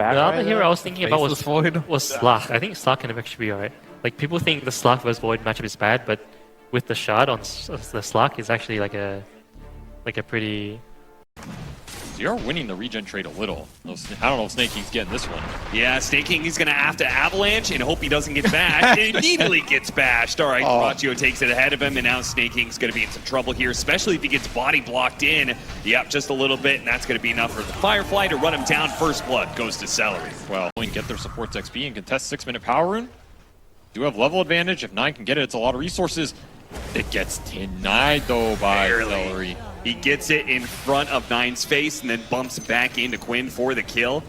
The other hero I was thinking about was Void. Slark. I think Slark can actually be alright. Like, people think the Slark vs Void matchup is bad, but with the shard on the Slark is actually like a pretty... So you're winning the regen trade a little. I don't know if Snaking's getting this one. Yeah, Sneyking, he's going to have to avalanche and hope he doesn't get bashed. He immediately gets bashed. All right, dyrachyo takes it ahead of him, and now Snaking's going to be in some trouble here, especially if he gets body blocked in. Yep, just a little bit, and that's going to be enough for the Firefly to run him down. First blood goes to Seleri. Well, Quinn get their supports XP and contest 6-minute power rune. Do have level advantage. If 9 can get it, it's a lot of resources. It gets denied, though, by Seleri. He gets it in front of 9's face and then bumps back into Quinn for the kill.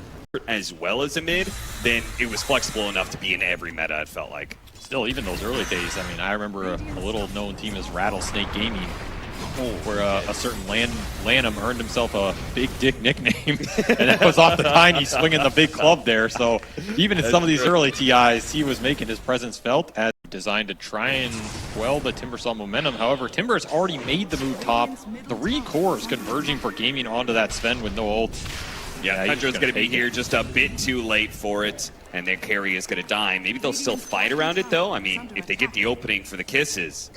As well as a mid, then it was flexible enough to be in every meta, it felt like. Still, even those early days, I mean, I remember a little-known team as Rattlesnake Gaming, where a certain Lanham earned himself a Big Dick nickname, and that was off the Tiny swinging the big club there. So even in some of these early TIs, he was making his presence felt as designed to try and quell the Timbersaw momentum. However, Timber's already made the move top. 3 cores converging for Gaming onto that Sven with no ult. Yeah, Tundra's going to be here just a bit too late for it, and their carry is going to die. Maybe they'll still fight around it, though. I mean, if they get the opening for the kisses.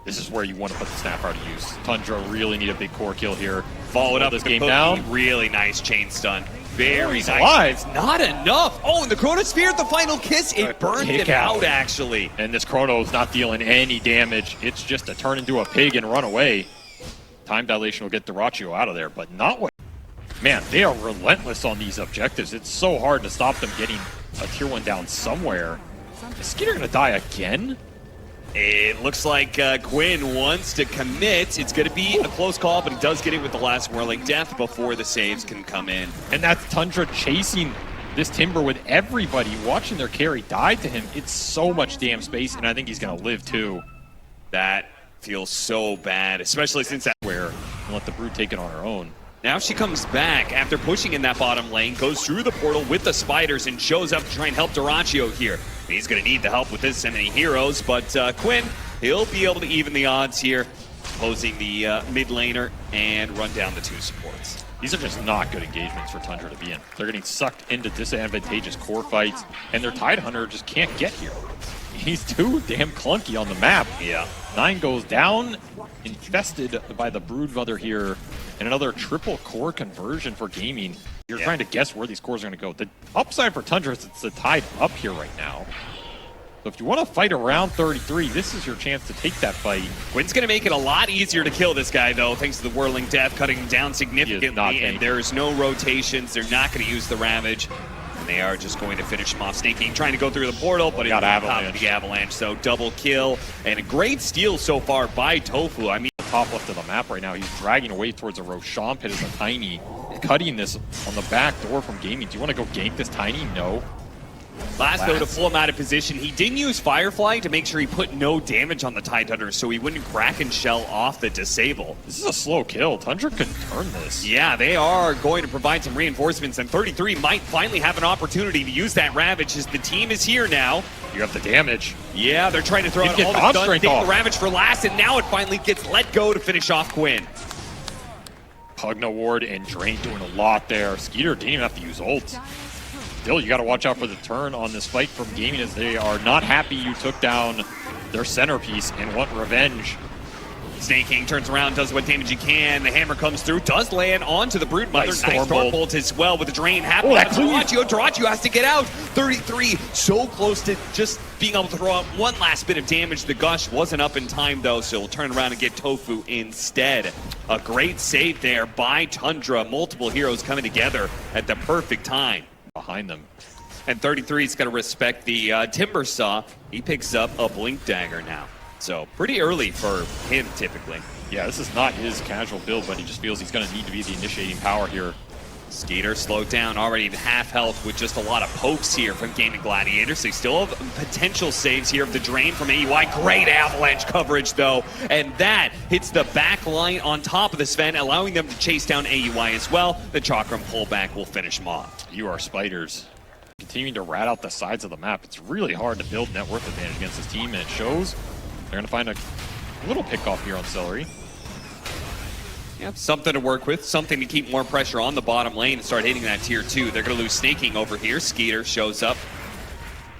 This is where you want to put the Snapper to use. Tundra really need a big core kill here. Followed up this the game cookie. down. Really nice chain stun. Very He's nice. alive. It's not enough. Oh, and the Chronosphere, the final kiss, it burned him out, actually. And this Chrono's not dealing any damage. It's just to turn into a pig and run away. Time dilation will get dyrachyo out of there, but not what... Man, they are relentless on these objectives. It's so hard to stop them getting a tier 1 down somewhere. Is skiter going to die again? It looks like Quinn wants to commit. It's going to be a close call, but he does get it with the last Whirling Death before the saves can come in. And that's Tundra chasing this Timber with everybody watching their carry die to him. It's so much damn space, and I think he's going to live too. That feels so bad, especially since that... Where and let the Brood take it on her own. Now she comes back after pushing in that bottom lane, goes through the portal with the spiders and shows up to try and help dyrachyo here. He's going to need the help with this and many heroes, but Quinn, he'll be able to even the odds here, posing the mid laner and run down the 2 supports. These are just not good engagements for Tundra to be in. They're getting sucked into disadvantageous core fights, and their Tide Hunter just can't get here. He's too damn clunky on the map. Yeah. 9 goes down, infested by the Broodmother here, and another triple core conversion for Gaming. You're trying to guess where these cores are going to go. The upside for Tundra is it's the Tide up here right now. So if you want to fight around 33, this is your chance to take that fight. Quinn's going to make it a lot easier to kill this guy, though, thanks to the Whirling Death, cutting him down significantly, and there's no rotations. They're not going to use the Ravage. They are just going to finish him off. Sneyking trying to go through the portal, but got on top of the avalanche. So double kill and a great steal so far by tOfu. I mean, top left of the map right now, he's dragging away towards a Roshan pit as a Tiny, cutting this on the back door from Gaming. Do you want to go gank this Tiny? No. Last though, to pull him out of position, he didn't use Firefly to make sure he put no damage on the Tide Hunter so he wouldn't crack and shell off the disable. This is a slow kill. Tundra could turn this. Yeah, they are going to provide some reinforcements, and 33 might finally have an opportunity to use that Ravage as the team is here now. You have the damage. Yeah, they're trying to throw out all the stuns, take the Ravage for last, and now it finally gets let go to finish off Quinn. Pugna Ward and Drain doing a lot there. Skiter didn't even have to use ult. Still, you got to watch out for the turn on this fight from Gaming, as they are not happy you took down their centerpiece and want revenge. Sneyking turns around, does what damage he can. The hammer comes through, does land onto the Broodmother. Nice Stormbolt as well with the drain happening. dyrachyo has to get out. 33 so close to just being able to throw out one last bit of damage. The Gush wasn't up in time though, so he'll turn around and get tOfu instead. A great save there by Tundra. Multiple heroes coming together at the perfect time. Behind them. And 33's got to respect the Timbersaw. He picks up a Blink Dagger now. So pretty early for him typically. Yeah, this is not his casual build, but he just feels he's going to need to be the initiating power here. Skiter slowed down, already at half health with just a lot of pokes here from Gaimin Gladiators. They still have potential saves here of the drain from AUI. Great avalanche coverage though, and that hits the back line on top of the Sven, allowing them to chase down AUI as well. The Chakram pullback will finish him off. You are spiders. Continuing to rat out the sides of the map. It's really hard to build net worth advantage against this team, and it shows. They're going to find a little pick off here on Seleri. Yeah, something to work with, something to keep more pressure on the bottom lane and start hitting that tier 2. They're going to lose Sneyking over here. Skiter shows up.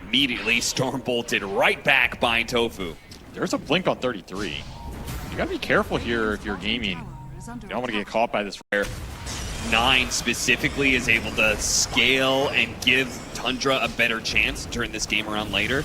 Immediately storm bolted right back by tOfu. There's a blink on 33. You gotta be careful here if you're gaming. You don't want to get caught by this rare. 9 specifically is able to scale and give Tundra a better chance to turn this game around later.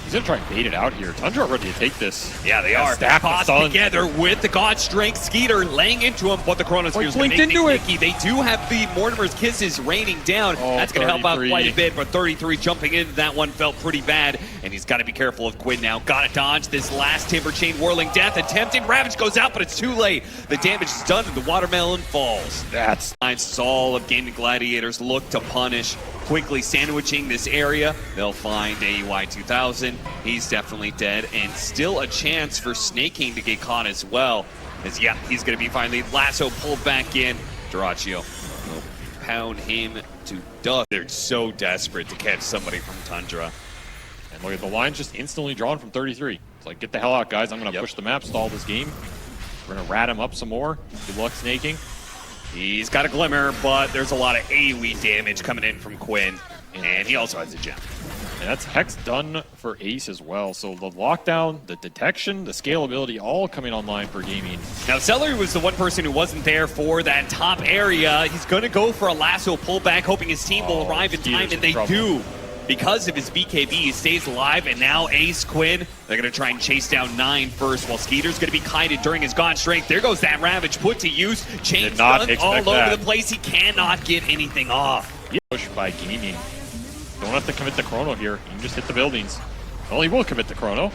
He's gonna try and bait it out here. Tundra ready to take this. Yeah, they are. Stack Caught together with the God Strength. Skiter laying into him, but the Chronosphere is going to make into it. They do have the Mortimer's Kisses raining down. Oh, that's going to help out 33. quite a bit, but 33 jumping into that one felt pretty bad, and he's got to be careful of Quinn now. Got to dodge this last Timber Chain Whirling Death. Attempting Ravage goes out, but it's too late. The damage is done, and the Watermelon falls. That's All of Gaimin Gladiators look to punish, quickly sandwiching this area. They'll find AUI 2000. He's definitely dead, and still a chance for Sneyking to get caught as well. As yeah, he's going to be finally lasso pulled back in. Dyrachyo will pound him to dust. They're so desperate to catch somebody from Tundra. And look at the line just instantly drawn from 33. It's like, get the hell out, guys. I'm going to push the map, stall this game. We're going to rat him up some more. Good luck, Sneyking. He's got a glimmer, but there's a lot of AoE damage coming in from Quinn. And he also has a gem. And that's Hex done for Ace as well. So the lockdown, the detection, the scalability, all coming online for gaming. Now, Seleri was the one person who wasn't there for that top area. He's going to go for a lasso pullback, hoping his team will arrive in time, and they do. Because of his BKB, he stays alive, and now Ace, Quinn, they're going to try and chase down 9 first, while Skiter's going to be kited during his God Strength. There goes that Ravage put to use. Chain stun all over the place. He cannot get anything off. Push by gaming. Don't have to commit the chrono here. You can just hit the buildings. Well, he will commit the chrono.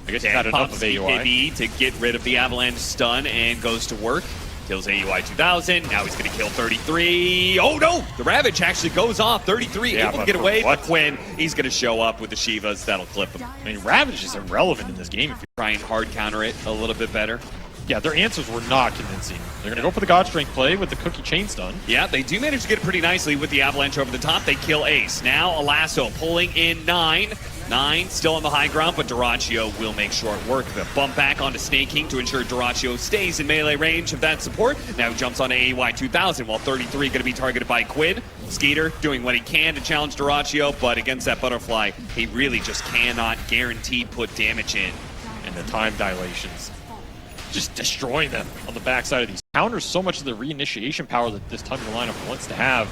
I guess he's had enough of AUI. BKB to get rid of the Avalanche stun and goes to work. Kills AUI 2000. Now he's going to kill 33. Oh no! The Ravage actually goes off. 33 able to get away. But Quinn, he's going to show up with the Shivas. That'll clip him. I mean, Ravage is irrelevant in this game if you try and hard counter it a little bit better. Yeah, their answers were not convincing. They're going to go for the God Strength play with the Cookie Chain Stun. Yeah, they do manage to get it pretty nicely with the Avalanche over the top. They kill Ace. Now a lasso pulling in 9. 9 still on the high ground, but dyrachyo will make short work of it. Bump back onto Sneyking to ensure dyrachyo stays in melee range of that support. Now he jumps on AUI 2000, while 33 going to be targeted by Quinn. Skiter doing what he can to challenge dyrachyo, but against that butterfly, he really just cannot guarantee put damage in. And the time dilations. Just destroying them on the backside of these. Counters so much of the reinitiation power that this Tundra lineup wants to have.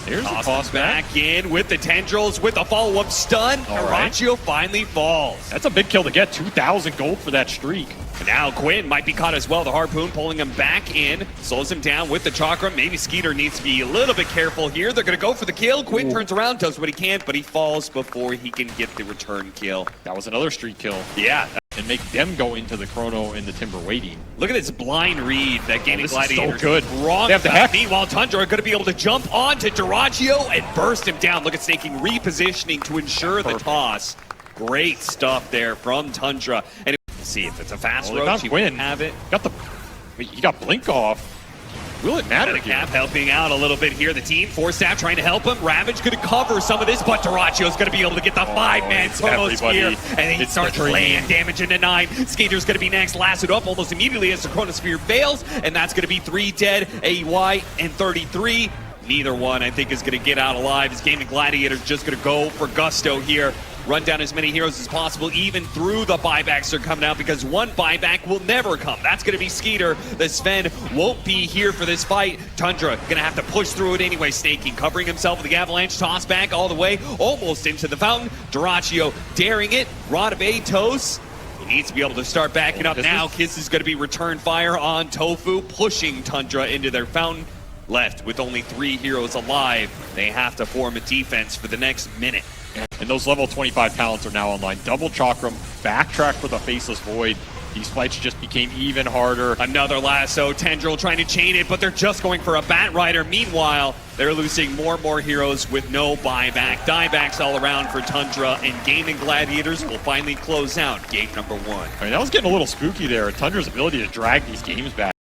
There's the toss back in with the tendrils with a follow-up stun. Dyrachyo finally falls. That's a big kill to get. 2,000 gold for that streak. And now Quinn might be caught as well. The harpoon pulling him back in. Slows him down with the chakra. Maybe Skiter needs to be a little bit careful here. They're going to go for the kill. Quinn turns around, does what he can, but he falls before he can get the return kill. That was another streak kill. Yeah. And make them go into the chrono in the Timber waiting. Look at this blind read that Gaimin Gladiators so good. Wrong. They have the hex. Meanwhile, Tundra are going to be able to jump onto Dyrachyo and burst him down. Look at Sneyking repositioning to ensure the toss. Great stuff there from Tundra. And see if it's a fast roach. He Quinn. Have it. He got blink off. Will it matter? Cap helping out a little bit here. The team, Force Staff trying to help him. Ravage could cover some of this, but Dyrachyo's going to be able to get the 5-man Chronosphere. And he starts laying damage into 9. Skiter's going to be next, lassoed up almost immediately as the Chronosphere fails. And that's going to be 3 dead, AUI and 33. Neither one, I think, is going to get out alive. As Gaimin Gladiators just going to go for gusto here. Run down as many heroes as possible, even through the buybacks are coming out, because one buyback will never come. That's going to be Skiter. The Sven won't be here for this fight. Tundra going to have to push through it anyway. Sneyking covering himself with the avalanche, toss back all the way, almost into the fountain. Dyrachyo daring it. Rod of Atos. He needs to be able to start backing up now. Kiss is going to be return fire on tOfu, pushing Tundra into their fountain. Left with only 3 heroes alive. They have to form a defense for the next minute. And those level 25 talents are now online. Double Chakram, backtrack for the Faceless Void. These fights just became even harder. Another lasso, Tendril trying to chain it, but they're just going for a Bat Rider. Meanwhile, they're losing more and more heroes with no buyback. Diebacks all around for Tundra, and Gaimin Gladiators will finally close out game number 1. I mean, that was getting a little spooky there. Tundra's ability to drag these games back.